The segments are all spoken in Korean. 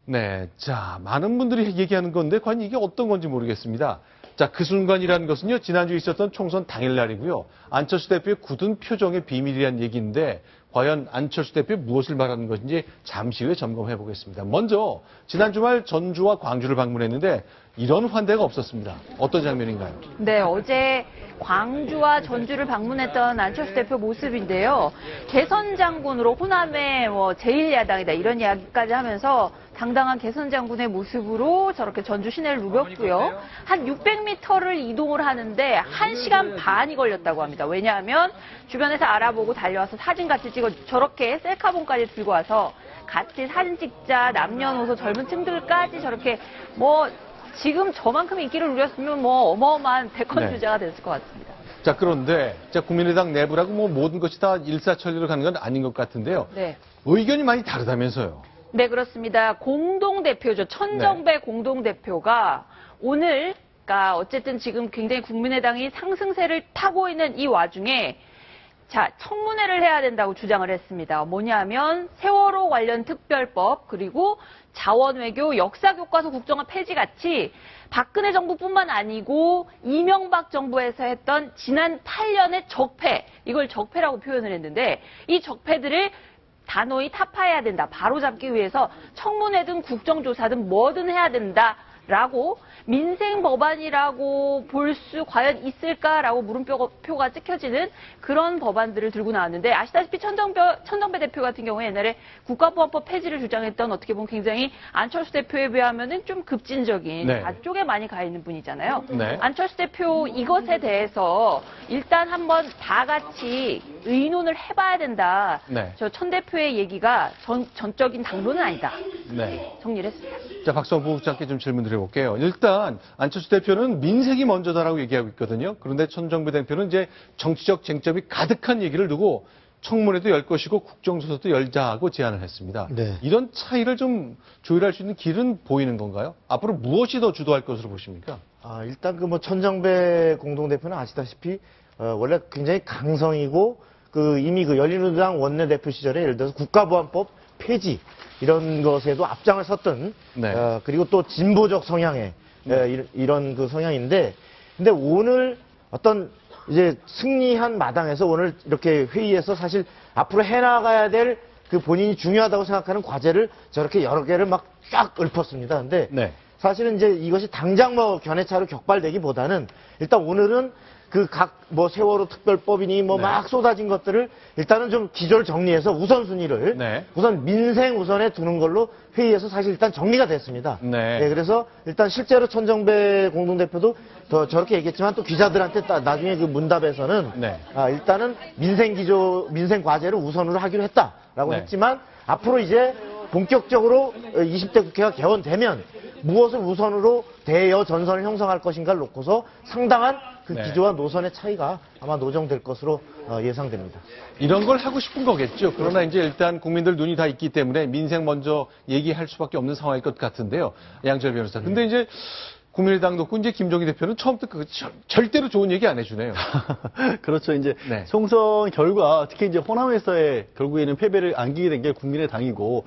네, 자, 많은 분들이 얘기하는 건데 과연 이게 어떤 건지 모르겠습니다. 자, 그 순간이라는 것은요, 지난주에 있었던 총선 당일날이고요. 안철수 대표의 굳은 표정의 비밀이라는 얘기인데 과연 안철수 대표 무엇을 말하는 것인지 잠시 후에 점검해 보겠습니다. 먼저 지난 주말 전주와 광주를 방문했는데 이런 환대가 없었습니다. 어떤 장면인가요? 네, 어제 광주와 전주를 방문했던 안철수 대표 모습인데요. 개선 장군으로 호남의 제1야당이다 이런 이야기까지 하면서 당당한 개선 장군의 모습으로 저렇게 전주 시내를 누볐고요. 한 600m를 이동을 하는데 1시간 반이 걸렸다고 합니다. 왜냐하면 주변에서 알아보고 달려와서 사진 같이 찍어 저렇게 셀카봉까지 들고 와서 같이 사진 찍자 남녀노소 젊은 층들까지 저렇게 지금 저만큼 인기를 누렸으면 어마어마한 대권 주자가 됐을 것 같습니다. 자, 그런데 국민의당 내부라고 모든 것이 다 일사천리로 가는 건 아닌 것 같은데요. 네. 의견이 많이 다르다면서요. 네, 그렇습니다. 공동대표죠. 천정배 공동대표가 오늘, 그러니까 어쨌든 지금 굉장히 국민의당이 상승세를 타고 있는 이 와중에 청문회를 해야 된다고 주장을 했습니다. 뭐냐면 세월호 관련 특별법 그리고 자원외교 역사교과서 국정화 폐지같이 박근혜 정부뿐만 아니고 이명박 정부에서 했던 지난 8년의 적폐, 이걸 적폐라고 표현을 했는데 이 적폐들을 단호히 타파해야 된다. 바로잡기 위해서 청문회든 국정조사든 뭐든 해야 된다라고 민생 법안이라고 볼 수 과연 있을까라고 물음표가 찍혀지는 그런 법안들을 들고 나왔는데 아시다시피 천정배 대표 같은 경우에 옛날에 국가보안법 폐지를 주장했던 어떻게 보면 굉장히 안철수 대표에 비하면은 좀 급진적인 앞쪽에 많이 가 있는 분이잖아요. 네. 안철수 대표 이것에 대해서 일단 한번 다 같이 의논을 해봐야 된다. 네. 저 천 대표의 얘기가 전적인 당론은 아니다. 네. 정리를 했습니다. 자, 박성부 국장께 좀 질문 드려볼게요. 일단 안철수 대표는 민생이 먼저다라고 얘기하고 있거든요. 그런데 천정배 대표는 이제 정치적 쟁점이 가득한 얘기를 두고 청문회도 열 것이고 국정조사도 열자고 제안을 했습니다. 네. 이런 차이를 좀 조율할 수 있는 길은 보이는 건가요? 앞으로 무엇이 더 주도할 것으로 보십니까? 일단 천정배 공동대표는 아시다시피 원래 굉장히 강성이고 이미 열린우리당 원내대표 시절에 예를 들어서 국가보안법 폐지 이런 것에도 앞장을 섰던 그리고 또 진보적 성향의 이런 성향인데 근데 오늘 어떤 이제 승리한 마당에서 오늘 이렇게 회의에서 사실 앞으로 해나가야 될 본인이 중요하다고 생각하는 과제를 저렇게 여러 개를 막 쫙 읊었습니다. 근데 사실은 이제 이것이 당장 견해차로 격발되기보다는 일단 오늘은 세월호 특별법이니 막 쏟아진 것들을 일단은 좀 기조를 정리해서 우선순위를 우선 민생 우선에 두는 걸로 회의에서 사실 일단 정리가 됐습니다. 그래서 일단 실제로 천정배 공동대표도 저렇게 얘기했지만 또 기자들한테 나중에 문답에서는 일단은 민생 과제를 우선으로 하기로 했다라고 했지만 앞으로 이제 본격적으로 20대 국회가 개원되면 무엇을 우선으로 대여 전선을 형성할 것인가를 놓고서 상당한 기조와 노선의 차이가 아마 노정될 것으로 예상됩니다. 이런 걸 하고 싶은 거겠죠. 그러나 이제 일단 국민들 눈이 다 있기 때문에 민생 먼저 얘기할 수밖에 없는 상황일 것 같은데요. 양철 변호사. 근데 이제 국민의당 놓고 이제 김종인 대표는 처음부터 절대로 좋은 얘기 안 해주네요. 그렇죠. 이제 총선 결과 특히 이제 호남에서의 결국에는 패배를 안기게 된 게 국민의당이고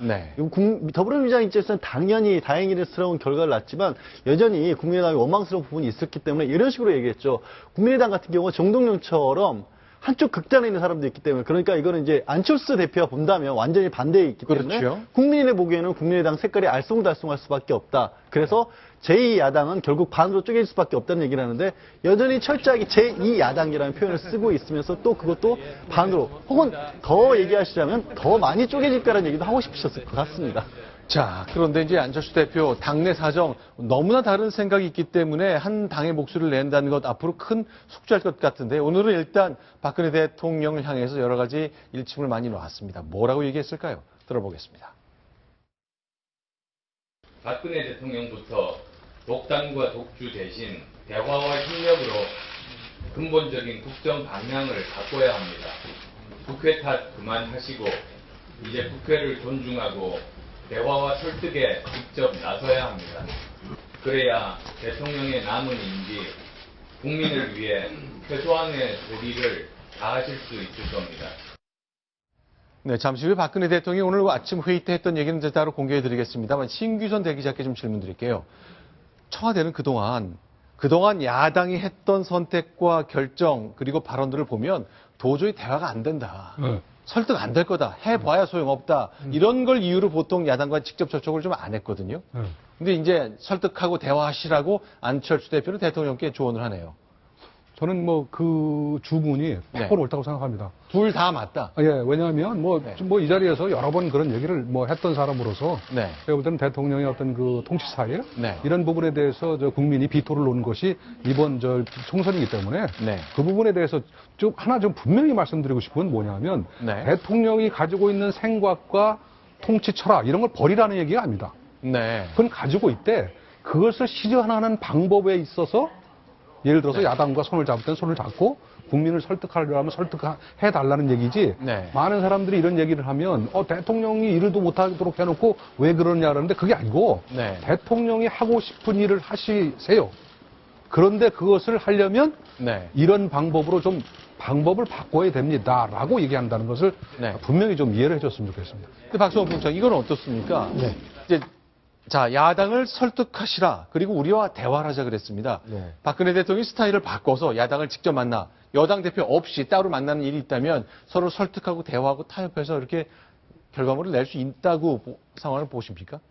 더불어민주당 입장에서는 당연히 다행스러운 결과를 낳았지만 여전히 국민의당이 원망스러운 부분이 있었기 때문에 이런 식으로 얘기했죠. 국민의당 같은 경우 정동영처럼 한쪽 극단에 있는 사람도 있기 때문에 그러니까 이거는 이제 안철수 대표가 본다면 완전히 반대에 있기 때문에 국민이 보기에는 국민의당 색깔이 알쏭달쏭할 수밖에 없다. 그래서 제2야당은 결국 반으로 쪼개질 수밖에 없다는 얘기를 하는데 여전히 철저하게 제2야당이라는 표현을 쓰고 있으면서 또 그것도 반으로 혹은 더 얘기하시자면 더 많이 쪼개질 거라는 얘기도 하고 싶으셨을 것 같습니다. 자, 그런데 이제 안철수 대표 당내 사정 너무나 다른 생각이 있기 때문에 한 당의 목소리를 낸다는 것 앞으로 큰 숙제할 것 같은데 오늘은 일단 박근혜 대통령을 향해서 여러 가지 일침을 많이 놨습니다. 뭐라고 얘기했을까요? 들어보겠습니다. 박근혜 대통령부터 독단과 독주 대신 대화와 협력으로 근본적인 국정 방향을 바꿔야 합니다. 국회 탓 그만하시고 이제 국회를 존중하고 대화와 설득에 직접 나서야 합니다. 그래야 대통령의 남은 임기, 국민을 위해 최소한의 도리를 다하실 수 있을 겁니다. 네, 잠시 후에 박근혜 대통령이 오늘 아침 회의 때 했던 얘기는 이제 따로 공개해드리겠습니다만 신규선 대기자께 좀 질문 드릴게요. 청와대는 그동안 야당이 했던 선택과 결정 그리고 발언들을 보면 도저히 대화가 안 된다. 설득 안 될 거다. 해봐야 소용없다. 이런 걸 이유로 보통 야당과 직접 접촉을 좀 안 했거든요. 근데 이제 설득하고 대화하시라고 안철수 대표는 대통령께 조언을 하네요. 저는 뭐 그 주문이 100% 옳다고 생각합니다. 둘 다 맞다. 예, 왜냐하면 이 자리에서 여러 번 그런 얘기를 했던 사람으로서 네. 제가 볼 때는 대통령의 어떤 그 통치 스타일 네. 이런 부분에 대해서 국민이 비토를 놓은 것이 이번 총선이기 때문에 네. 그 부분에 대해서 좀 분명히 말씀드리고 싶은 건 뭐냐면 네. 대통령이 가지고 있는 생각과 통치 철학 이런 걸 버리라는 얘기가 아닙니다. 네. 그건 가지고 있대. 그것을 실현하는 방법에 있어서 예를 들어서 야당과 손을 잡을 땐 손을 잡고 국민을 설득하려면 설득해달라는 얘기지. 네. 많은 사람들이 이런 얘기를 하면 대통령이 일도 못하도록 해놓고 왜 그러냐는데 그게 아니고 네. 대통령이 하고 싶은 일을 하시세요. 그런데 그것을 하려면 네. 이런 방법으로 좀 방법을 바꿔야 됩니다라고 얘기한다는 것을 네. 분명히 좀 이해를 해줬으면 좋겠습니다. 근데 박수원 부장 이건 어떻습니까? 네. 이제 자, 야당을 설득하시라. 그리고 우리와 대화를 하자 그랬습니다. 네. 박근혜 대통령이 스타일을 바꿔서 야당을 직접 만나 여당 대표 없이 따로 만나는 일이 있다면 서로 설득하고 대화하고 타협해서 이렇게 결과물을 낼 수 있다고 상황을 보십니까?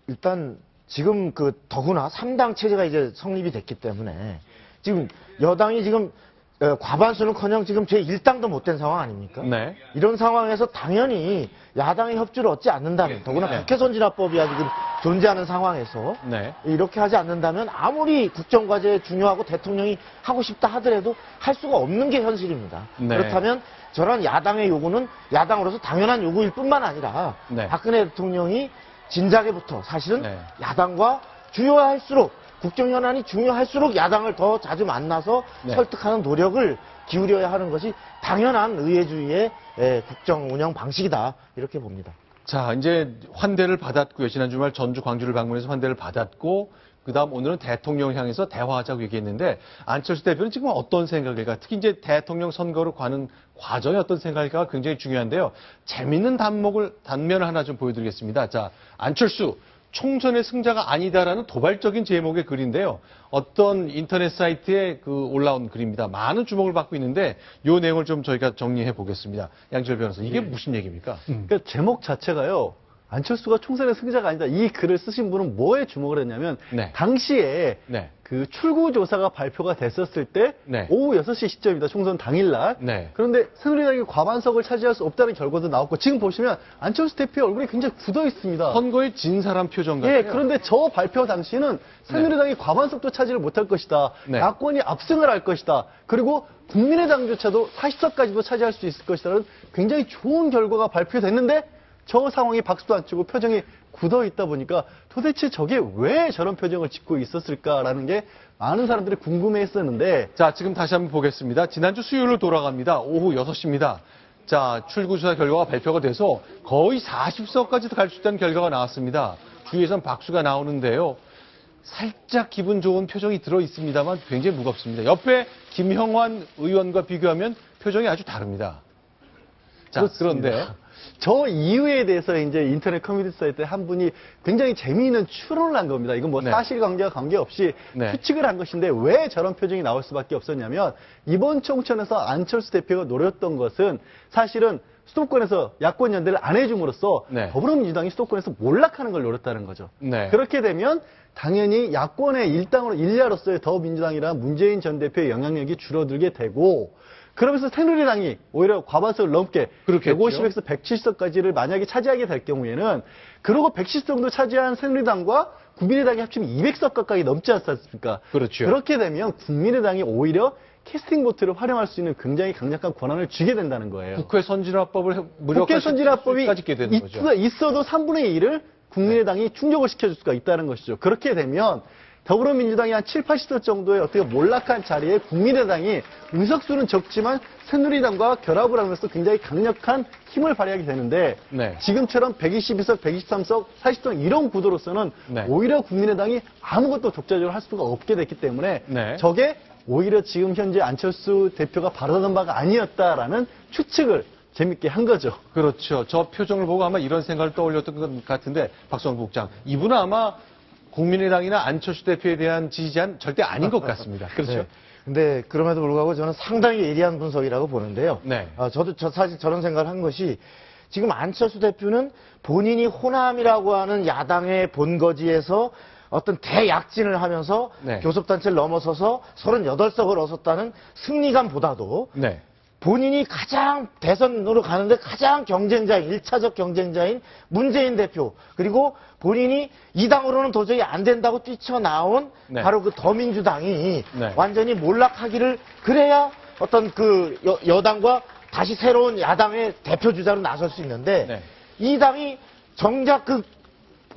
일단 지금 더구나 3당 체제가 이제 성립이 됐기 때문에 지금 여당이 지금 과반수는커녕 지금 제 1당도 못 된 상황 아닙니까? 네. 이런 상황에서 당연히 야당의 협조를 얻지 않는다면, 더구나 네. 국회 선진화법이 지금 존재하는 상황에서 네. 이렇게 하지 않는다면 아무리 국정과제 중요하고 대통령이 하고 싶다 하더라도 할 수가 없는 게 현실입니다. 네. 그렇다면 저런 야당의 요구는 야당으로서 당연한 요구일 뿐만 아니라 네. 박근혜 대통령이 진작에부터 사실은 네. 야당과 중요할수록 국정 현안이 중요할수록 야당을 더 자주 만나서 네. 설득하는 노력을 기울여야 하는 것이 당연한 의회주의의 국정 운영 방식이다 이렇게 봅니다. 자, 이제 환대를 받았고요. 지난 주말 전주 광주를 방문해서 환대를 받았고 그다음 오늘은 대통령 향해서 대화하자고 얘기했는데 안철수 대표는 지금 어떤 생각일까? 특히 이제 대통령 선거로 가는 과정이 어떤 생각일까가 굉장히 중요한데요. 재밌는 단면을 하나 좀 보여드리겠습니다. 자, 안철수 총선의 승자가 아니다라는 도발적인 제목의 글인데요. 어떤 인터넷 사이트에 올라온 글입니다. 많은 주목을 받고 있는데 이 내용을 좀 저희가 정리해 보겠습니다. 양지열 변호사, 이게 무슨 얘기입니까? 그러니까 제목 자체가요. 안철수가 총선의 승자가 아니다. 이 글을 쓰신 분은 뭐에 주목을 했냐면 네. 당시에 네. 그 출구조사가 발표가 됐었을 때 네. 오후 6시 시점입니다. 총선 당일날. 네. 그런데 새누리당이 과반석을 차지할 수 없다는 결과도 나왔고 지금 보시면 안철수 대표의 얼굴이 굉장히 굳어 있습니다. 선거에 진 사람 표정 같아요. 예, 그런데 저 발표 당시는 새누리당이 과반석도 차지를 못할 것이다. 네. 야권이 압승을 할 것이다. 그리고 국민의당조차도 40석까지도 차지할 수 있을 것이라는 굉장히 좋은 결과가 발표됐는데 저 상황이 박수도 안 치고 표정이 굳어 있다 보니까 도대체 저게 왜 저런 표정을 짓고 있었을까라는 게 많은 사람들이 궁금해 했었는데 자, 지금 다시 한번 보겠습니다. 지난주 수요일로 돌아갑니다. 오후 6시입니다. 자, 출구조사 결과가 발표가 돼서 거의 40석까지도 갈 수 있다는 결과가 나왔습니다. 주위에선 박수가 나오는데요. 살짝 기분 좋은 표정이 들어 있습니다만 굉장히 무겁습니다. 옆에 김형환 의원과 비교하면 표정이 아주 다릅니다. 자, 그렇습니다. 그런데 저 이유에 대해서 이제 인터넷 커뮤니티 사이트에 한 분이 굉장히 재미있는 추론을 한 겁니다. 이건 뭐 네. 사실관계와 관계없이 네. 추측을 한 것인데 왜 저런 표정이 나올 수밖에 없었냐면 이번 총선에서 안철수 대표가 노렸던 것은 사실은 수도권에서 야권 연대를 안 해줌으로써 네. 더불어민주당이 수도권에서 몰락하는 걸 노렸다는 거죠. 네. 그렇게 되면 당연히 야권의 일야로서의 더민주당이란 문재인 전 대표의 영향력이 줄어들게 되고 그러면서 새누리당이 오히려 과반석을 넘게 그렇겠죠. 150에서 170석까지를 만약에 차지하게 될 경우에는 그러고 110석 정도 차지한 새누리당과 국민의당이 합치면 200석 가까이 넘지 않습니까? 그렇죠. 그렇게 되면 국민의당이 오히려 캐스팅 보트를 활용할 수 있는 굉장히 강력한 권한을 주게 된다는 거예요. 국회 선진화법을 국회 무력화시킬 선진화법이 수까지 있게 되는 거죠. 있어도 3분의 1을 국민의당이 충족을 시켜줄 수가 있다는 것이죠. 그렇게 되면 더불어민주당이 한 7, 80석 정도의 어떻게 몰락한 자리에 국민의당이 의석수는 적지만 새누리당과 결합을 하면서 굉장히 강력한 힘을 발휘하게 되는데 네. 지금처럼 122석, 123석, 40석 이런 구도로서는 네. 오히려 국민의당이 아무것도 독자적으로 할 수가 없게 됐기 때문에 네. 저게 오히려 지금 현재 안철수 대표가 바라던 바가 아니었다라는 추측을 재밌게 한 거죠. 그렇죠. 저 표정을 보고 아마 이런 생각을 떠올렸던 것 같은데 박성국 국장, 이분은 아마 국민의당이나 안철수 대표에 대한 지지자는 절대 아닌 것 같습니다. 그렇죠. 네. 근데 그럼에도 불구하고 저는 상당히 예리한 분석이라고 보는데요. 네. 저도 사실 저런 생각을 한 것이 지금 안철수 대표는 본인이 호남이라고 하는 야당의 본거지에서 어떤 대약진을 하면서 네. 교섭단체를 넘어서서 38석을 얻었다는 승리감보다도 네. 본인이 가장 대선으로 가는데 가장 경쟁자인, 1차적 경쟁자인 문재인 대표, 그리고 본인이 이 당으로는 도저히 안 된다고 뛰쳐나온 네. 바로 그 더민주당이 네. 완전히 몰락하기를, 그래야 어떤 그 여당과 다시 새로운 야당의 대표 주자로 나설 수 있는데 네. 이 당이 정작 그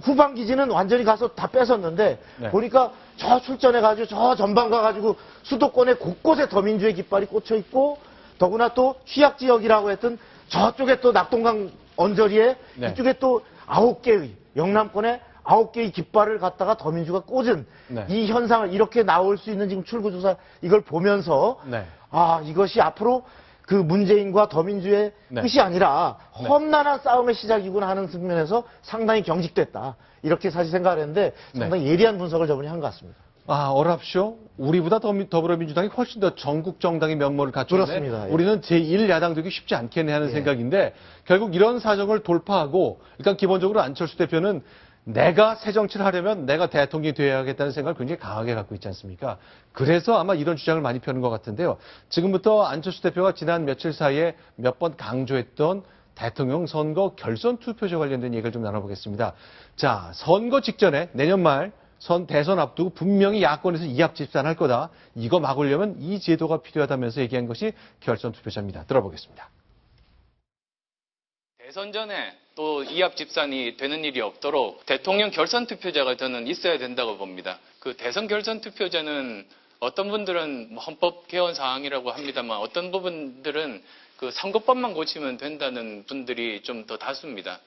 후방 기지는 완전히 가서 다 뺏었는데 네. 보니까 저 출전해가지고 저 전방 가가지고 수도권의 곳곳에 더민주의 깃발이 꽂혀 있고, 더구나 또 취약 지역이라고 했던 저쪽에 또 낙동강 언저리에 네. 이쪽에 또 9개의 영남권에 9개의 깃발을 갖다가 더민주가 꽂은 네. 이 현상을, 이렇게 나올 수 있는 지금 출구조사 이걸 보면서 네. 이것이 앞으로 그 문재인과 더민주의 네. 끝이 아니라 네. 험난한 싸움의 시작이구나 하는 측면에서 상당히 경직됐다, 이렇게 사실 생각을 했는데 상당히 예리한 분석을 저분이 한 것 같습니다. 어랍쇼? 우리보다 더불어민주당이 훨씬 더 전국 정당의 면모를 갖췄네. 그렇습니다. 예. 우리는 제1야당 되기 쉽지 않겠네 하는 생각인데, 결국 이런 사정을 돌파하고 일단 기본적으로 안철수 대표는 내가 새 정치를 하려면 내가 대통령이 되어야겠다는 생각을 굉장히 강하게 갖고 있지 않습니까? 그래서 아마 이런 주장을 많이 펴는 것 같은데요. 지금부터 안철수 대표가 지난 며칠 사이에 몇 번 강조했던 대통령 선거 결선 투표제 관련된 얘기를 좀 나눠보겠습니다. 자, 선거 직전에 내년 말 대선 앞두고 분명히 야권에서 이합 집산할 거다. 이거 막으려면 이 제도가 필요하다면서 얘기한 것이 결선 투표자입니다. 들어보겠습니다. 대선 전에 또 이합 집산이 되는 일이 없도록 대통령 결선 투표자가 저는 있어야 된다고 봅니다. 그 대선 결선 투표자는 어떤 분들은 헌법 개헌 사항이라고 합니다만 어떤 부분들은 그 선거법만 고치면 된다는 분들이 좀 더 다수입니다.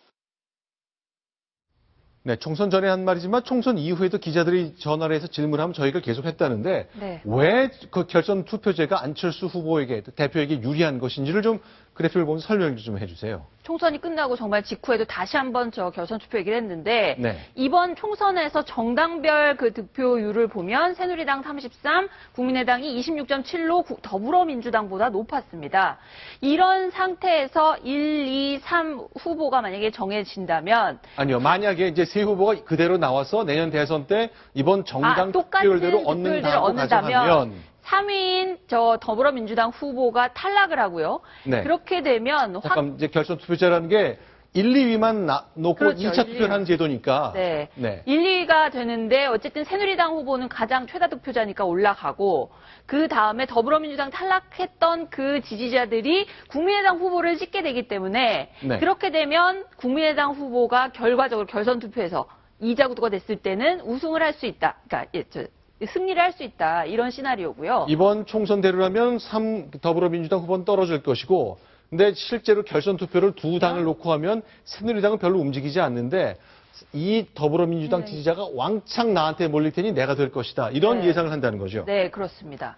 네, 총선 전에 한 말이지만 총선 이후에도 기자들이 전화를 해서 질문하면 저희가 계속 했다는데 네. 왜 그 결선 투표제가 안철수 후보에게, 대표에게 유리한 것인지를 좀 그래프를 보면서 설명 좀 해주세요. 총선이 끝나고 정말 직후에도 다시 한번 저 결선 투표 얘기를 했는데 네. 이번 총선에서 정당별 그 득표율을 보면 새누리당 33, 국민의당이 26.7로 더불어민주당보다 높았습니다. 이런 상태에서 1, 2, 3 후보가 만약에 정해진다면 아니요, 만약에 이제 세 후보가 그대로 나와서 내년 대선 때 이번 정당 득표율대로 얻는다고 가정하면 3위인 저 더불어민주당 후보가 탈락을 하고요. 네. 그렇게 되면 잠깐 이제 결선 투표자라는 게 1, 2위만 놓고 그렇죠, 2차 투표를 하는 제도니까. 네. 네. 1, 2위가 되는데 어쨌든 새누리당 후보는 가장 최다 득표자니까 올라가고 그 다음에 더불어민주당 탈락했던 그 지지자들이 국민의당 후보를 찍게 되기 때문에 네. 그렇게 되면 국민의당 후보가 결과적으로 결선 투표에서 2자 구도가 됐을 때는 우승을 할 수 있다. 그러니까 승리를 할 수 있다. 이런 시나리오고요. 이번 총선대로라면 더불어민주당 후보는 떨어질 것이고, 근데 실제로 결선 투표를 두 당을 놓고 하면 새누리당은 별로 움직이지 않는데 이 더불어민주당 지지자가 왕창 나한테 몰릴 테니 내가 될 것이다. 이런 네. 예상을 한다는 거죠. 네, 그렇습니다.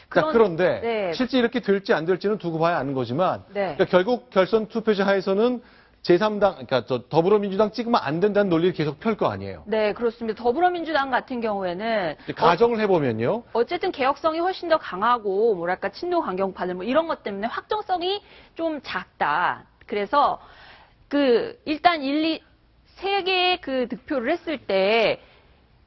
그런데 네. 실제 이렇게 될지 안 될지는 두고 봐야 아는 거지만 네. 그러니까 결국 결선 투표자 하에서는 제3당, 그러니까 더불어민주당 찍으면 안 된다는 논리를 계속 펼 거 아니에요. 네, 그렇습니다. 더불어민주당 같은 경우에는 가정을 해보면요. 어쨌든 개혁성이 훨씬 더 강하고 뭐랄까 친노 강경파들 뭐 이런 것 때문에 확정성이 좀 작다. 그래서 일단 3개의 그 득표를 했을 때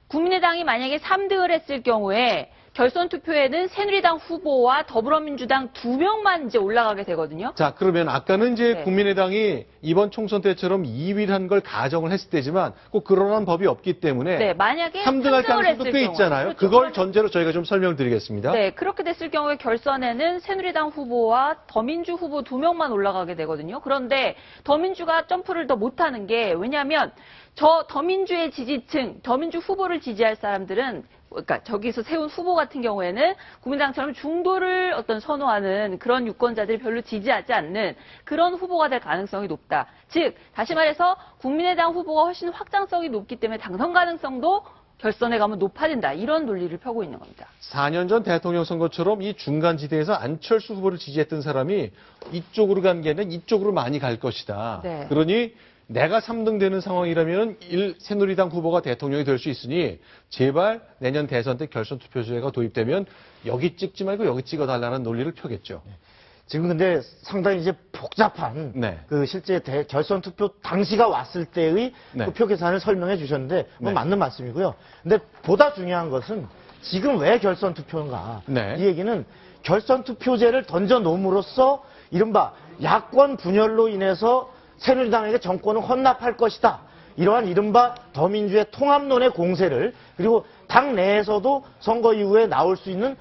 국민의당이 만약에 3등을 했을 경우에 결선 투표에는 새누리당 후보와 더불어민주당 2명만 이제 올라가게 되거든요. 자, 그러면 아까는 이제 네. 국민의당이 이번 총선 때처럼 2위를 한 걸 가정을 했을 때지만 꼭 그러한 법이 없기 때문에 네, 만약에 3등할 3등을 가능성도 했을 꽤 경우. 있잖아요. 그렇죠. 그걸 그럼- 전제로 저희가 좀 설명을 드리겠습니다. 네, 그렇게 됐을 경우에 결선에는 새누리당 후보와 더민주 후보 2명만 올라가게 되거든요. 그런데 더민주가 점프를 더 못하는 게 왜냐하면 더민주의 지지층, 더민주 후보를 지지할 사람들은 그러니까 저기서 세운 후보 같은 경우에는 국민당처럼 중도를 선호하는 그런 유권자들이 별로 지지하지 않는 그런 후보가 될 가능성이 높다. 즉 다시 말해서 국민의당 후보가 훨씬 확장성이 높기 때문에 당선 가능성도 결선에 가면 높아진다. 이런 논리를 펴고 있는 겁니다. 4년 전 대통령 선거처럼 이 중간지대에서 안철수 후보를 지지했던 사람이 이쪽으로 간 게 아니라 이쪽으로 많이 갈 것이다. 네. 그러니 내가 3등 되는 상황이라면 새누리당 후보가 대통령이 될 수 있으니 제발 내년 대선 때 결선 투표제가 도입되면 여기 찍지 말고 여기 찍어달라는 논리를 펴겠죠. 지금 근데 상당히 이제 복잡한 네. 그 실제 결선 투표 당시가 왔을 때의 네. 그 표 계산을 설명해 주셨는데 뭐 네. 맞는 말씀이고요. 근데 보다 중요한 것은 지금 왜 결선 투표인가? 네. 이 얘기는 결선 투표제를 던져 놓음으로써 이른바 야권 분열로 인해서 새누리당에게 정권을 헌납할 것이다. 이러한 이른바 더민주의 통합론의 공세를 그리고 당 내에서도 선거 이후에 나올 수 있는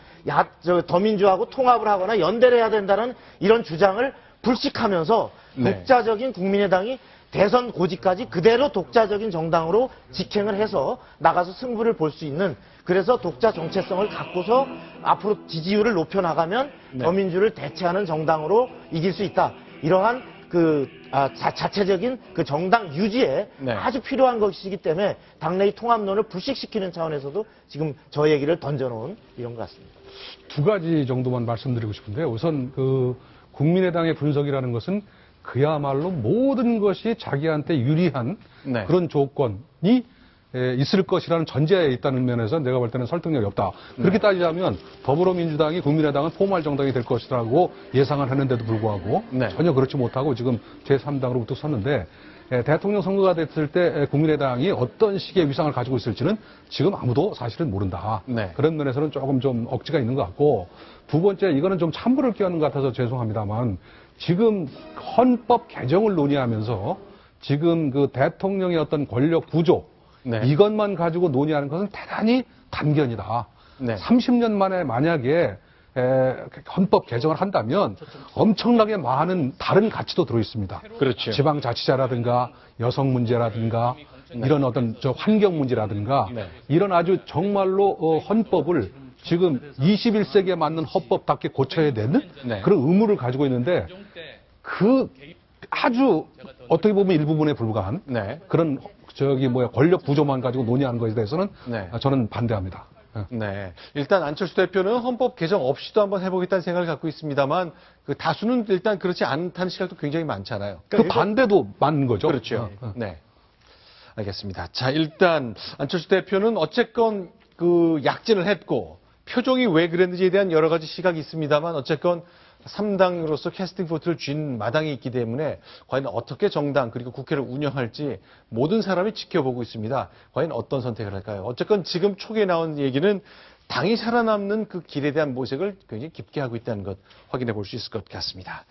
더민주하고 통합을 하거나 연대를 해야 된다는 이런 주장을 불식하면서 네. 독자적인 국민의당이 대선 고지까지 그대로 독자적인 정당으로 직행을 해서 나가서 승부를 볼 수 있는 그래서 독자 정체성을 갖고서 앞으로 지지율을 높여나가면 네. 더민주를 대체하는 정당으로 이길 수 있다. 이러한 자체적인 그 정당 유지에 네. 아주 필요한 것이기 때문에 당내의 통합론을 불식시키는 차원에서도 지금 저 얘기를 던져놓은 이런 것 같습니다. 두 가지 정도만 말씀드리고 싶은데요. 우선 그 국민의당의 분석이라는 것은 그야말로 모든 것이 자기한테 유리한 네. 그런 조건이 있을 것이라는 전제에 있다는 면에서 내가 볼 때는 설득력이 없다. 그렇게 따지자면 더불어민주당이 국민의당은 포괄 정당이 될 것이라고 예상을 했는데도 불구하고 네. 전혀 그렇지 못하고 지금 제3당으로부터 섰는데 대통령 선거가 됐을 때 국민의당이 어떤 식의 위상을 가지고 있을지는 지금 아무도 사실은 모른다. 네. 그런 면에서는 조금 좀 억지가 있는 것 같고 두 번째 이거는 좀 참부를 끼얹는 것 같아서 죄송합니다만 지금 헌법 개정을 논의하면서 지금 그 대통령의 어떤 권력 구조 네. 이것만 가지고 논의하는 것은 대단히 단견이다. 네. 30년 만에 만약에 헌법 개정을 한다면 엄청나게 많은 다른 가치도 들어 있습니다. 그렇죠. 지방자치제라든가 여성 문제라든가 이런 어떤 환경 문제라든가 네. 이런 아주 정말로 헌법을 지금 21세기에 맞는 헌법답게 고쳐야 되는 네. 그런 의무를 가지고 있는데 그 아주 어떻게 보면 일부분에 불과한 네. 그런 권력 구조만 가지고 논의하는 것에 대해서는 네. 저는 반대합니다. 네. 일단 안철수 대표는 헌법 개정 없이도 한번 해보겠다는 생각을 갖고 있습니다만 그 다수는 일단 그렇지 않다는 시각도 굉장히 많잖아요. 그 반대도 맞는 거죠. 그렇죠. 네. 알겠습니다. 자, 일단 안철수 대표는 어쨌건 그 약진을 했고 표정이 왜 그랬는지에 대한 여러 가지 시각이 있습니다만 어쨌건 3당으로서 캐스팅 보트를 쥔 마당이 있기 때문에 과연 어떻게 정당 그리고 국회를 운영할지 모든 사람이 지켜보고 있습니다. 과연 어떤 선택을 할까요? 어쨌건 지금 초기에 나온 얘기는 당이 살아남는 그 길에 대한 모색을 굉장히 깊게 하고 있다는 것 확인해 볼 수 있을 것 같습니다.